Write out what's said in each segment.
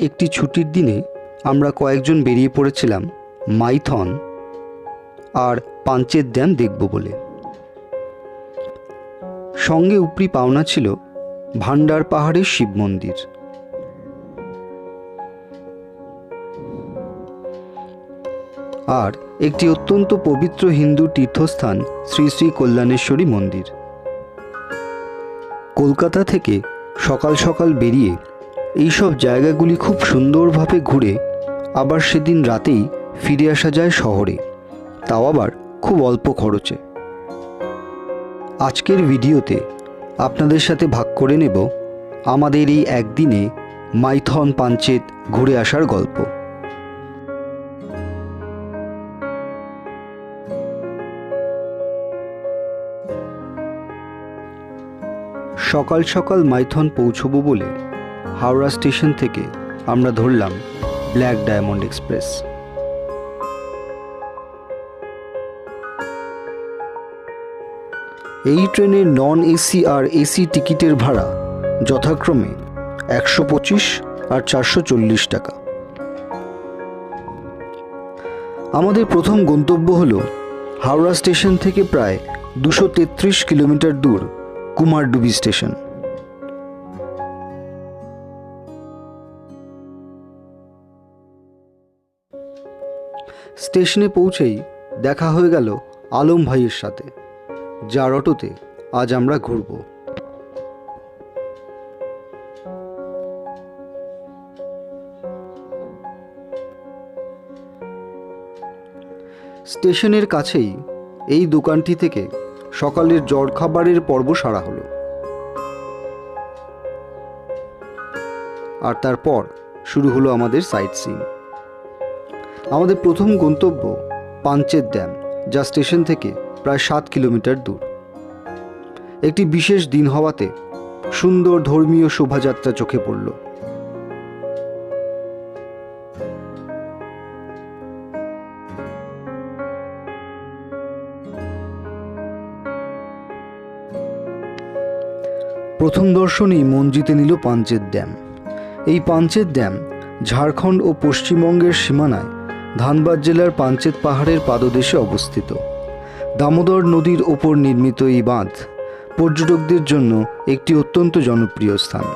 একটি ছুটির দিনে আমরা কয়েকজন বেরিয়ে পড়েছিলাম মাইথন আর পাঞ্চেত ড্যাম দেখব বলে। সঙ্গে উপরি পাওনা ছিল ভান্ডার পাহাড়ের শিব মন্দির। আর একটি অত্যন্ত পবিত্র হিন্দু তীর্থস্থান শ্রী শ্রী কল্যাণেশ্বরী মন্দির। কলকাতা থেকে সকাল সকাল বেরিয়ে এইসব জায়গাগুলি খুব সুন্দরভাবে ঘুরে আবার সেদিন রাতেই ফিরে আসা যায় শহরে, তাও আবার খুব অল্প খরচে। আজকের ভিডিওতে আপনাদের সাথে ভাগ করে নেব আমাদের এই একদিনে মাইথন পাঞ্চেত ঘুরে আসার গল্প। সকাল সকাল মাইথন পৌঁছবো বলে হাওড়া স্টেশন থেকে আমরা ধরলাম ব্ল্যাক ডায়মন্ড এক্সপ্রেস। এই ট্রেনের নন এসি আর এসি টিকিটের ভাড়া যথাক্রমে 125 আর 440 টাকা। আমাদের প্রথম গন্তব্য হল হাওড়া স্টেশন থেকে প্রায় 233 কিলোমিটার দূর কুমারডুবি স্টেশন। স্টেশনে পৌঁছেই দেখা হয়ে গেল আলম ভাইয়ের সাথে, যার অটোতে আজ আমরা ঘুরব। স্টেশনের কাছেই এই দোকানটি থেকে সকালের জলখাবারের পর্ব সারা হলো। আর তারপর শুরু হলো আমাদের সাইট সিইং। আমাদের প্রথম গন্তব্য পাঞ্চেত ড্যাম, যা স্টেশন থেকে প্রায় 7 কিলোমিটার দূর। একটি বিশেষ দিন হওয়াতে সুন্দর ধর্মীয় শোভাযাত্রা চোখে পড়ল। প্রথম দর্শনেই মন জিতে নিল পাঞ্চেত ড্যাম। এই পাঞ্চেত ড্যাম ঝাড়খণ্ড ও পশ্চিমবঙ্গের সীমানায় ধানবাদ জেলার পাঞ্চেত পাহাড়ের পাদদেশে অবস্থিত। দামোদর নদীর ওপর নির্মিত এই বাঁধ পর্যটকদের জন্য একটি অত্যন্ত জনপ্রিয় স্থান।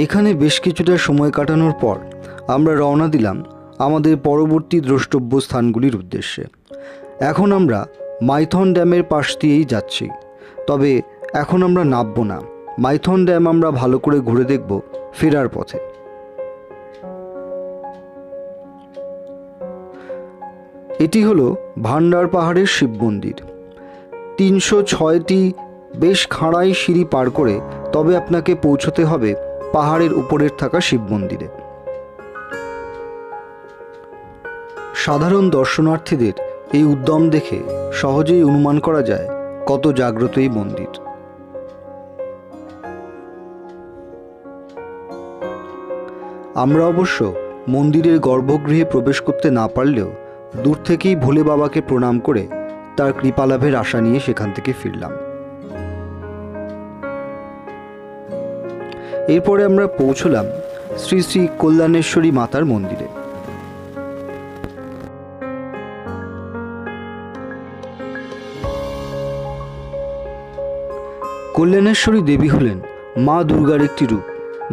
এখানে বেশ কিছুটা সময় কাটানোর পর আমরা রওনা দিলাম আমাদের পরবর্তী দ্রষ্টব্য স্থানগুলির উদ্দেশ্যে। এখন আমরা মাইথন ড্যামের পাশ দিয়েই যাচ্ছি, তবে এখন আমরা নামব না। মাইথন ড্যাম আমরা ভালো করে ঘুরে দেখব ফেরার পথে। এটি হলো ভান্ডার পাহাড়ের শিব মন্দির। 306টি বেশ খাড়াই সিঁড়ি পার করে তবে আপনাকে পৌঁছতে হবে পাহাড়ের উপরের থাকা শিব মন্দিরে। সাধারণ দর্শনার্থীদের এই উদ্যম দেখে সহজেই অনুমান করা যায় কত জাগ্রত এই মন্দির। আমরা অবশ্য মন্দিরের গর্ভগৃহে প্রবেশ করতে না পারলেও দূর থেকেই ভোলে বাবাকে প্রণাম করে তার কৃপালাভের আশা নিয়ে সেখান থেকে ফিরলাম। এরপরে আমরা পৌঁছলাম শ্রী শ্রী কল্যাণেশ্বরী মাতার মন্দিরে। কল্যাণেশ্বরী দেবী হলেন মা দুর্গার একটি রূপ,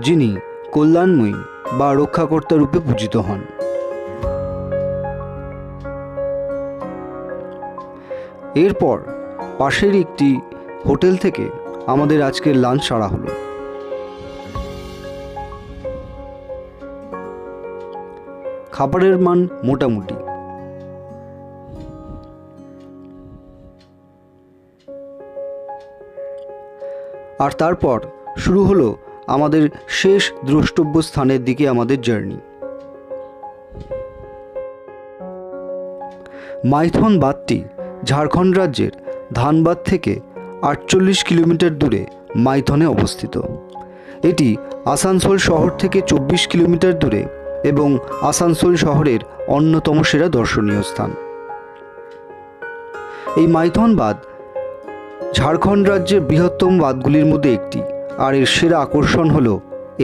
যিনি কল্যাণময়ী বা রক্ষাকর্তা রূপে পূজিত হন। এরপর পাশের একটি হোটেল থেকে আমাদের আজকের লাঞ্চ সারা হলো। খাবারের মান মোটামুটি। আর তারপর শুরু হলো আমাদের শেষ দ্রষ্টব্য স্থানের দিকে আমাদের জার্নি। মাইথন বাঁধটি ঝাড়খণ্ড রাজ্যের ধানবাদ থেকে 48 কিলোমিটার দূরে মাইথনে অবস্থিত। এটি আসানসোল শহর থেকে 24 কিলোমিটার দূরে এবং আসানসোল শহরের অন্যতম সেরা দর্শনীয় স্থান। এই মাইথন বাঁধ ঝাড়খণ্ড রাজ্যের বৃহত্তম বাঁধগুলির মধ্যে একটি, আর এর সেরা আকর্ষণ হল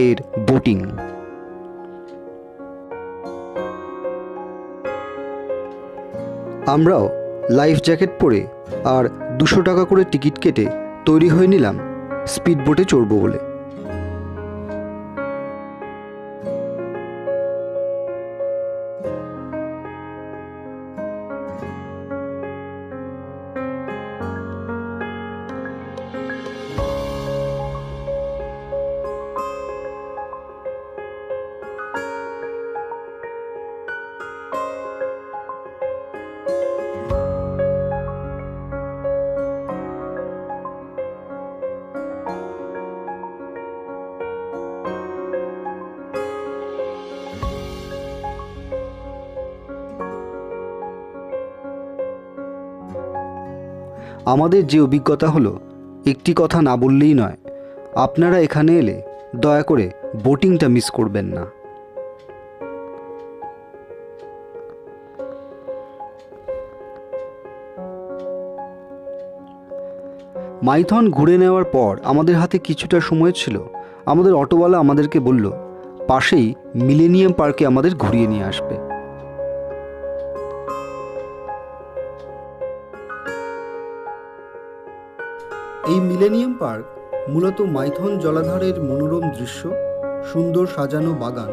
এর বোটিং। আমরাও লাইফ জ্যাকেট পরে আর 200 টাকা করে টিকিট কেটে তৈরি হয়ে নিলাম স্পিড বোটে চড়ব বলে। আমাদের যে অভিজ্ঞতা হলো, একটি কথা না বললেই নয়, আপনারা এখানে এলে দয়া করে বোটিংটা মিস করবেন না। মাইথন ঘুরে নেওয়ার পর আমাদের হাতে কিছুটা সময় ছিল। আমাদের অটোওয়ালা আমাদেরকে বলল পাশেই মিলেনিয়াম পার্কে আমাদের ঘুরিয়ে নিয়ে আসবে। এই মিলেনিয়াম পার্ক মূলত মাইথন জলাধারের মনোরম দৃশ্য, সুন্দর সাজানো বাগান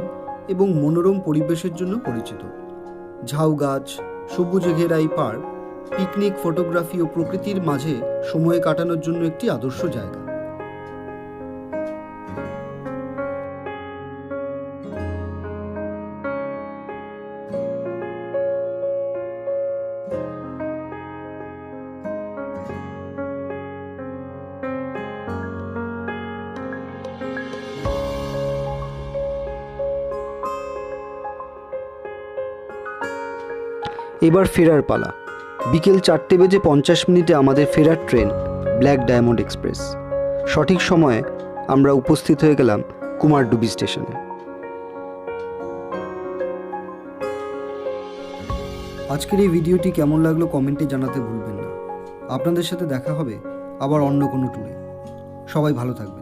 এবং মনোরম পরিবেশের জন্য পরিচিত। ঝাউ গাছ, সবুজে ঘেরা এই পার্ক পিকনিক, ফটোগ্রাফি ও প্রকৃতির মাঝে সময় কাটানোর জন্য একটি আদর্শ জায়গা। এবার ফেরার পালা। বিকেল 4:50 আমাদের ফেরার ট্রেন ব্ল্যাক ডায়মন্ড এক্সপ্রেস। সঠিক সময়ে আমরা উপস্থিত হয়ে গেলাম কুমারডুবি স্টেশনে। আজকের এই ভিডিওটি কেমন লাগলো কমেন্টে জানাতে ভুলবেন না। আপনাদের সাথে দেখা হবে আবার অন্য কোনো ট্যুরে। সবাই ভালো থাকবেন।